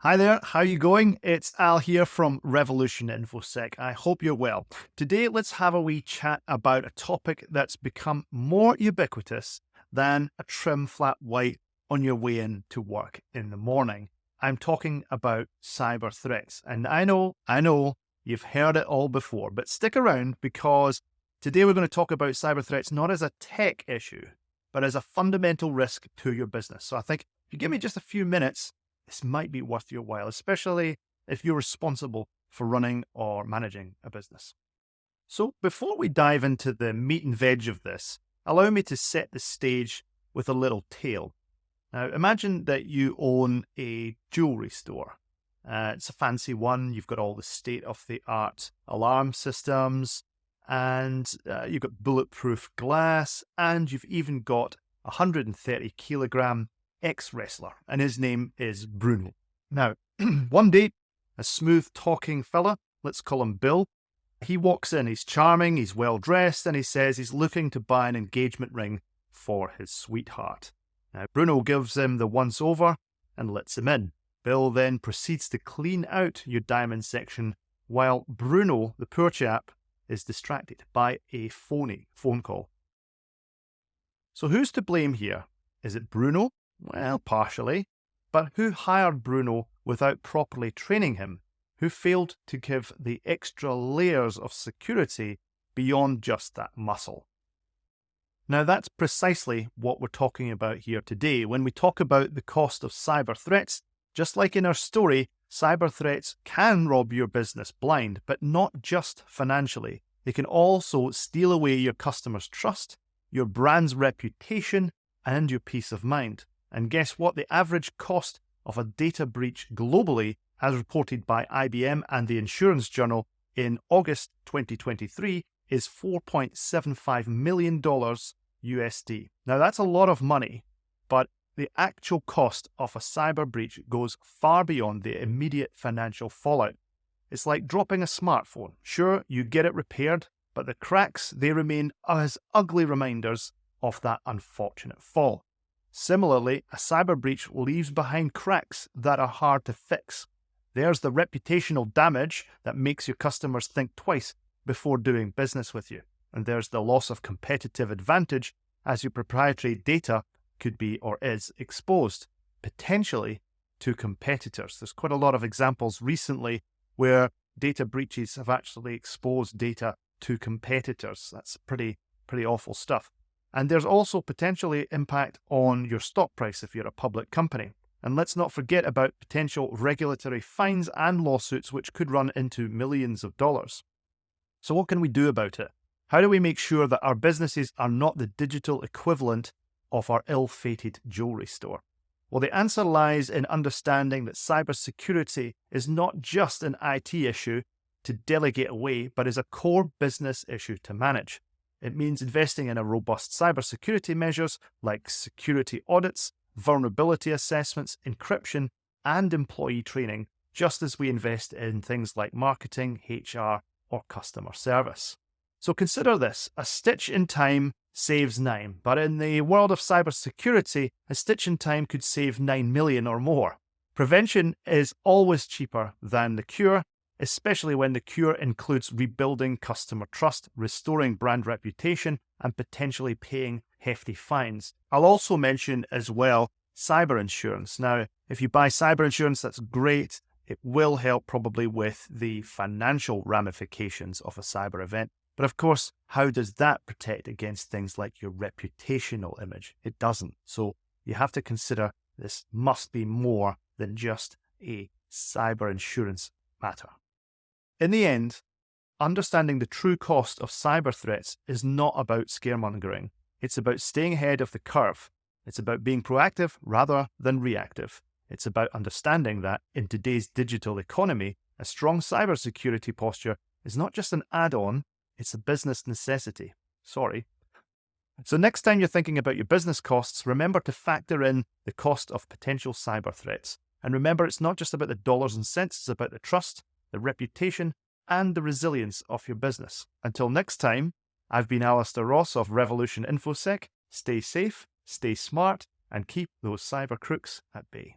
Hi there, how you going? It's Al here from Revolution InfoSec. I hope you're well. Today, let's have a wee chat about a topic that's become more ubiquitous than a trim flat white on your way in to work in the morning. I'm talking about cyber threats. And I know you've heard it all before, but stick around because today we're going to talk about cyber threats not as a tech issue, but as a fundamental risk to your business. So I think if you give me just a few minutes, this might be worth your while, especially if you're responsible for running or managing a business. So before we dive into the meat and veg of this, allow me to set the stage with a little tale. Now, imagine that you own a jewelry store. It's a fancy one. You've got all the state-of-the-art alarm systems, and you've got bulletproof glass, and you've even got a 130-kilogram ex-wrestler, and his name is Bruno. Now, one day, a smooth-talking fella, let's call him Bill, he walks in, he's charming, he's well-dressed, and he says he's looking to buy an engagement ring for his sweetheart. Now, Bruno gives him the once-over and lets him in. Bill then proceeds to clean out your diamond section while Bruno, the poor chap, is distracted by a phony phone call. So who's to blame here? Is it Bruno? Well, partially. But who hired Bruno without properly training him? Who failed to give the extra layers of security beyond just that muscle? Now, that's precisely what we're talking about here today. When we talk about the cost of cyber threats, just like in our story, cyber threats can rob your business blind, but not just financially. They can also steal away your customers' trust, your brand's reputation, and your peace of mind. And guess what? The average cost of a data breach globally, as reported by IBM and the Insurance Journal in August 2023, is $4.75 million USD. Now, that's a lot of money, but the actual cost of a cyber breach goes far beyond the immediate financial fallout. It's like dropping a smartphone. Sure, you get it repaired, but the cracks, they remain as ugly reminders of that unfortunate fall. Similarly, a cyber breach leaves behind cracks that are hard to fix. There's the reputational damage that makes your customers think twice before doing business with you. And there's the loss of competitive advantage as your proprietary data could be or is exposed, potentially to competitors. There's quite a lot of examples recently where data breaches have actually exposed data to competitors. That's pretty awful stuff. And there's also potentially impact on your stock price if you're a public company. And let's not forget about potential regulatory fines and lawsuits which could run into millions of dollars. So what can we do about it? How do we make sure that our businesses are not the digital equivalent of our ill-fated jewelry store? Well, the answer lies in understanding that cybersecurity is not just an IT issue to delegate away, but is a core business issue to manage. It means investing in a robust cybersecurity measures like security audits, vulnerability assessments, encryption, and employee training, just as we invest in things like marketing, HR, or customer service. So consider this: a stitch in time saves 9, but in the world of cybersecurity, a stitch in time could save 9 million or more. Prevention is always cheaper than the cure, especially when the cure includes rebuilding customer trust, restoring brand reputation, and potentially paying hefty fines. I'll also mention as well cyber insurance. Now, if you buy cyber insurance, that's great. It will help probably with the financial ramifications of a cyber event. But of course, how does that protect against things like your reputational image? It doesn't. So you have to consider this must be more than just a cyber insurance matter. In the end, understanding the true cost of cyber threats is not about scaremongering. It's about staying ahead of the curve. It's about being proactive rather than reactive. It's about understanding that in today's digital economy, a strong cybersecurity posture is not just an add-on, it's a business necessity. Sorry. So next time you're thinking about your business costs, remember to factor in the cost of potential cyber threats. And remember, it's not just about the dollars and cents, it's about the trust, the reputation, and the resilience of your business. Until next time, I've been Alistair Ross of Revolution InfoSec. Stay safe, stay smart, and keep those cyber crooks at bay.